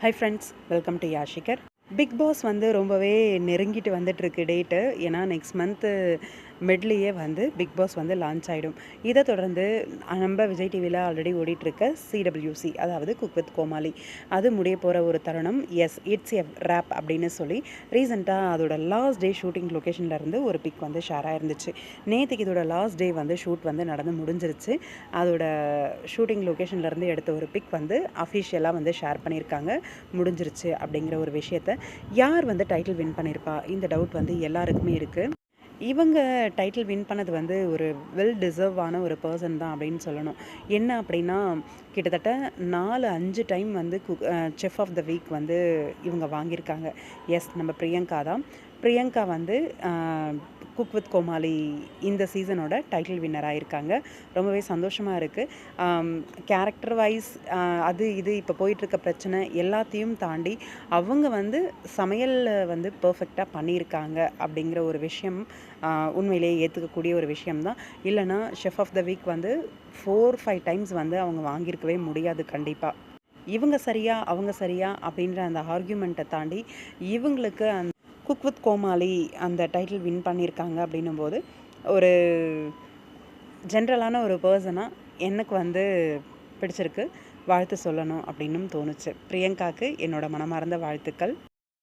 High friends, welcome to யாஷிகர். Bigg Boss வந்து ரொம்பவே நெருங்கிட்டு வந்துட்டுருக்கு டேட்டு. ஏன்னா நெக்ஸ்ட் மந்த்து மிட்லேயே வந்து பிக் பாஸ் வந்து லான்ச் ஆகிடும். இதை தொடர்ந்து நம்ம விஜய் டிவியில் ஆல்ரெடி ஓடிட்டுருக்க சிடபிள்யூசி, அதாவது குக் வித் கோமாளி, அது முடிய போகிற ஒரு தருணம். எஸ், இட்ஸ் எ ரேப் அப்படின்னு சொல்லி ரீசெண்டாக அதோட லாஸ்ட் டே ஷூட்டிங் லொக்கேஷன்லேருந்து ஒரு பிக் வந்து ஷேர் ஆயிருந்துச்சு. நேற்றுக்கு இதோட லாஸ்ட் டே வந்து ஷூட் வந்து நடந்து முடிஞ்சிருச்சு. அதோட ஷூட்டிங் லொக்கேஷன்லேருந்து எடுத்த ஒரு பிக் வந்து அஃபிஷியலாக வந்து ஷேர் பண்ணியிருக்காங்க. முடிஞ்சிருச்சு அப்படிங்கிற ஒரு விஷயத்த. யார் வந்து டைட்டில் வின் பண்ணியிருப்பா, இந்த டவுட் வந்து எல்லாருக்குமே இருக்குது. இவங்க டைட்டில் வின் பண்ணது வந்து ஒரு வெல் டிசர்வான ஒரு பர்சன் தான் அப்படின்னு சொல்லணும். என்ன அப்படின்னா, கிட்டத்தட்ட 4-5 டைம் வந்து செஃப் ஆஃப் த வீக் வந்து இவங்க வாங்கியிருக்காங்க. எஸ், நம்ம பிரியங்கா தான். பிரியங்கா வந்து குக் வித் கோமாளி இந்த சீசனோட டைட்டில் வின்னராக இருக்காங்க. ரொம்பவே சந்தோஷமாக இருக்குது. கேரக்டர் வைஸ் அது இது இப்போ போயிட்டுருக்க பிரச்சனை எல்லாத்தையும் தாண்டி அவங்க வந்து சமையலில் வந்து பர்ஃபெக்டாக பண்ணியிருக்காங்க அப்படிங்கிற ஒரு விஷயம் உண்மையிலேயே ஏற்றுக்கக்கூடிய ஒரு விஷயம்தான். இல்லைனா ஷெஃப் ஆஃப் த வீக் வந்து 4-5 டைம்ஸ் வந்து அவங்க வாங்கியிருக்கவே முடியாது கண்டிப்பாக. இவங்க சரியா அவங்க சரியா அப்படின்ற அந்த ஆர்கியூமெண்ட்டை தாண்டி இவங்களுக்கு குக் வித் கோமாளி அந்த டைட்டில் வின் பண்ணியிருக்காங்க அப்படின்னும்போது ஒரு ஜென்ரலான ஒரு பர்சனாக எனக்கு வந்து பிடிச்சிருக்கு. வாழ்த்து சொல்லணும் அப்படின்னும் தோணுச்சு. பிரியங்காவுக்கு என்னோட மனமார்ந்த வாழ்த்துக்கள்.